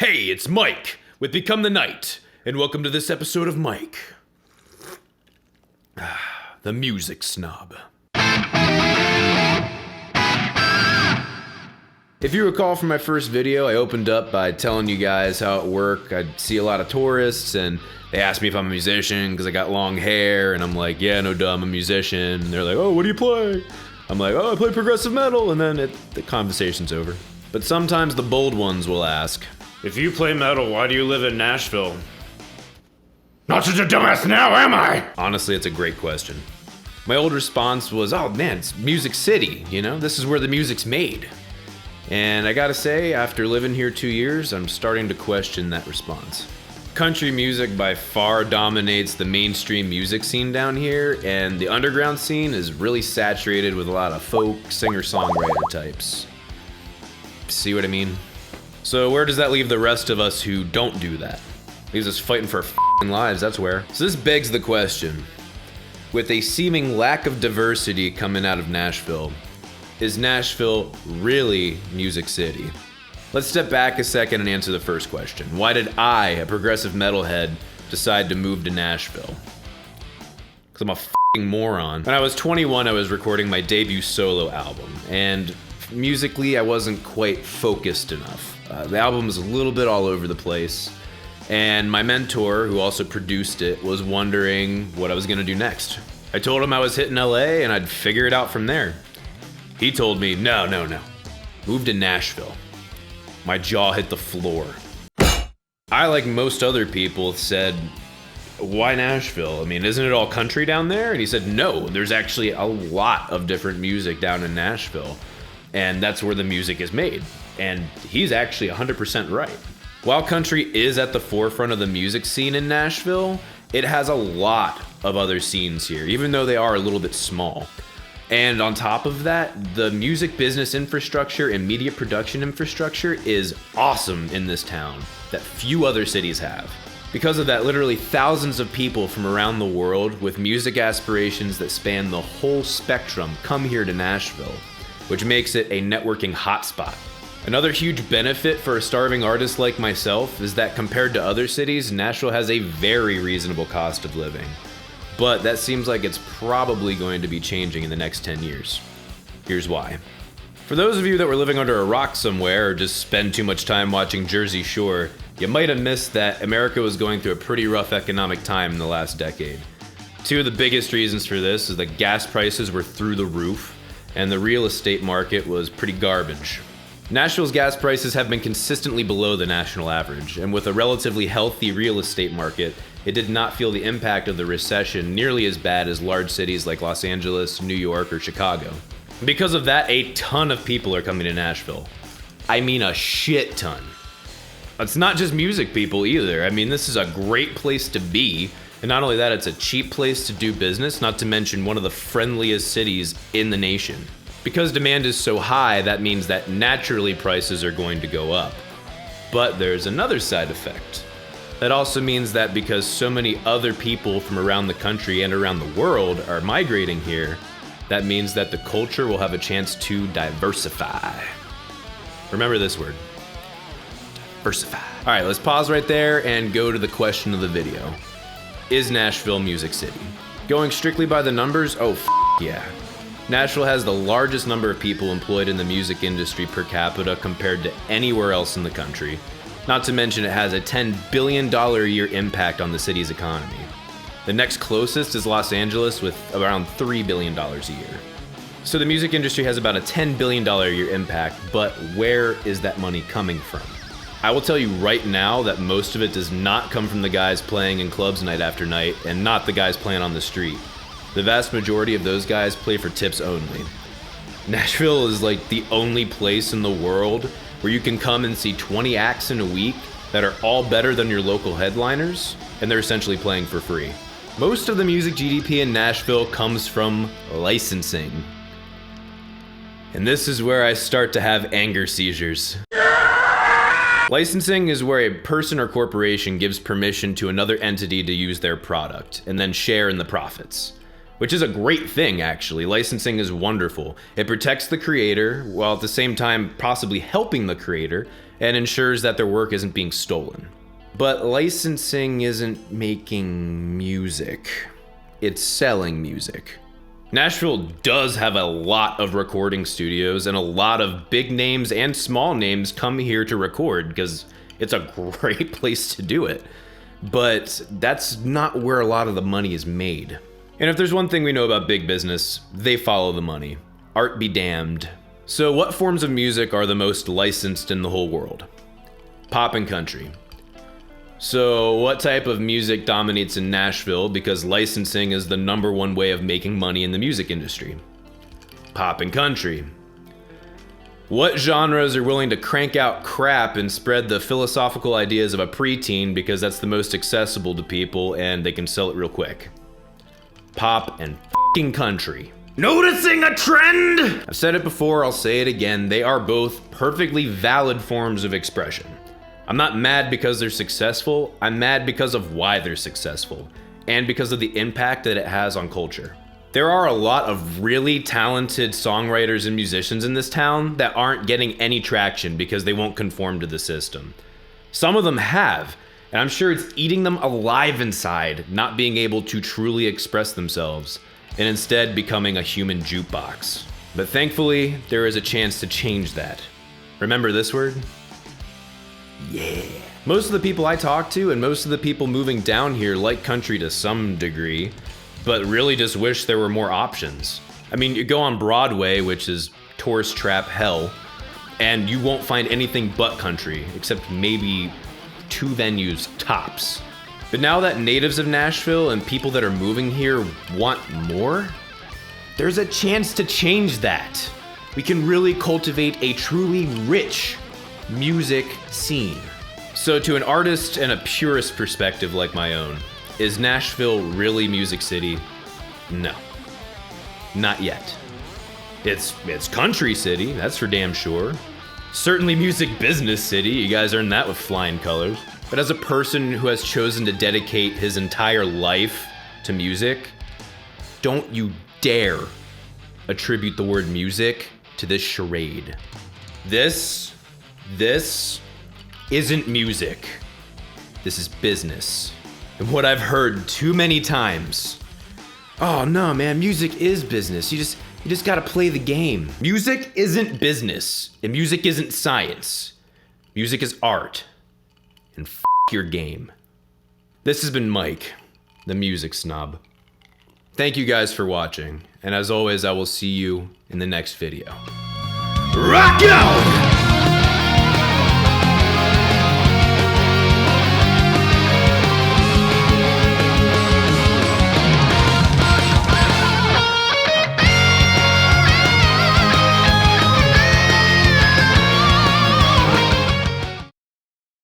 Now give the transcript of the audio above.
Hey, it's Mike with Become the Night, and welcome to this episode of Mike, the Music Snob. If you recall from my first video, I opened up by telling you guys how it worked. I'd see a lot of tourists, and they asked me if I'm a musician because I got long hair, and I'm like, yeah, no duh, I'm a musician. And they're like, oh, what do you play? I'm like, oh, I play progressive metal, and then the conversation's over. But sometimes the bold ones will ask, if you play metal, why do you live in Nashville? Not such a dumbass now, am I? Honestly, it's a great question. My old response was, oh man, it's Music City, you know? This is where the music's made. And I gotta say, after living here 2 years, I'm starting to question that response. Country music by far dominates the mainstream music scene down here, and the underground scene is really saturated with a lot of folk, singer-songwriter types. See what I mean? So where does that leave the rest of us who don't do that? Leaves us fighting for our f***ing lives, that's where. So this begs the question. With a seeming lack of diversity coming out of Nashville, is Nashville really Music City? Let's step back a second and answer the first question. Why did I, a progressive metalhead, decide to move to Nashville? Because I'm a f***ing moron. When I was 21, I was recording my debut solo album, and musically, I wasn't quite focused enough. The album was a little bit all over the place, and my mentor, who also produced it, was wondering what I was gonna do next. I told him I was hitting LA and I'd figure it out from there. He told me, no. Move to Nashville. My jaw hit the floor. I, like most other people, said, why Nashville? I mean, isn't it all country down there? And he said, no, there's actually a lot of different music down in Nashville. And that's where the music is made. And he's actually 100% right. While country is at the forefront of the music scene in Nashville, it has a lot of other scenes here, even though they are a little bit small. And on top of that, the music business infrastructure and media production infrastructure is awesome in this town that few other cities have. Because of that, literally thousands of people from around the world with music aspirations that span the whole spectrum come here to Nashville, which makes it a networking hotspot. Another huge benefit for a starving artist like myself is that compared to other cities, Nashville has a very reasonable cost of living. But that seems like it's probably going to be changing in the next 10 years. Here's why. For those of you that were living under a rock somewhere or just spend too much time watching Jersey Shore, you might have missed that America was going through a pretty rough economic time in the last decade. Two of the biggest reasons for this is that gas prices were through the roof, and the real estate market was pretty garbage. Nashville's gas prices have been consistently below the national average, and with a relatively healthy real estate market, it did not feel the impact of the recession nearly as bad as large cities like Los Angeles, New York, or Chicago. Because of that, a ton of people are coming to Nashville. I mean a shit ton. It's not just music people either. I mean, this is a great place to be, and not only that, it's a cheap place to do business, not to mention one of the friendliest cities in the nation. Because demand is so high, that means that naturally prices are going to go up. But there's another side effect. That also means that because so many other people from around the country and around the world are migrating here, that means that the culture will have a chance to diversify. Remember this word. Diversify. All right, let's pause right there and go to the question of the video. Is Nashville Music City? Going strictly by the numbers? Oh, yeah. Nashville has the largest number of people employed in the music industry per capita compared to anywhere else in the country. Not to mention it has a $10 billion a year impact on the city's economy. The next closest is Los Angeles with around $3 billion a year. So the music industry has about a $10 billion a year impact, but where is that money coming from? I will tell you right now that most of it does not come from the guys playing in clubs night after night and not the guys playing on the street. The vast majority of those guys play for tips only. Nashville is like the only place in the world where you can come and see 20 acts in a week that are all better than your local headliners, and they're essentially playing for free. Most of the music GDP in Nashville comes from licensing. And this is where I start to have anger seizures. Licensing is where a person or corporation gives permission to another entity to use their product, and then share in the profits. which is a great thing, actually. Licensing is wonderful. It protects the creator while at the same time possibly helping the creator and ensures that their work isn't being stolen. But licensing isn't making music. It's selling music. Nashville does have a lot of recording studios, and a lot of big names and small names come here to record because it's a great place to do it. But that's not where a lot of the money is made. And if there's one thing we know about big business, they follow the money. Art be damned. So what forms of music are the most licensed in the whole world? Pop and country. So what type of music dominates in Nashville because licensing is the #1 way of making money in the music industry? Pop and country. What genres are willing to crank out crap and spread the philosophical ideas of a preteen because that's the most accessible to people and they can sell it real quick? Pop and f***ing country. Noticing a trend? I've said it before, I'll say it again. They are both perfectly valid forms of expression. I'm not mad because they're successful, I'm mad because of why they're successful, and because of the impact that it has on culture. There are a lot of really talented songwriters and musicians in this town that aren't getting any traction because they won't conform to the system. Some of them have, and I'm sure it's eating them alive inside, not being able to truly express themselves, and instead becoming a human jukebox. But thankfully, there is a chance to change that. Remember this word? Yeah. Most of the people I talk to and most of the people moving down here like country to some degree, but really just wish there were more options. I mean, you go on Broadway, which is tourist trap hell, and you won't find anything but country, except maybe 2 venues tops. But now that natives of Nashville and people that are moving here want more, there's a chance to change that. We can really cultivate a truly rich music scene. So to an artist and a purist perspective like my own, is Nashville really Music City? No, not yet. It's country city, that's for damn sure. Certainly music business city, you guys earned that with flying colors. But as a person who has chosen to dedicate his entire life to music, don't you dare attribute the word music to this charade. This isn't music. This is business. And what I've heard too many times, oh no man, music is business. You just gotta play the game. Music isn't business, and music isn't science. Music is art. And f*** your game. This has been Mike, the music snob. Thank you guys for watching, and as always, I will see you in the next video. Rock on!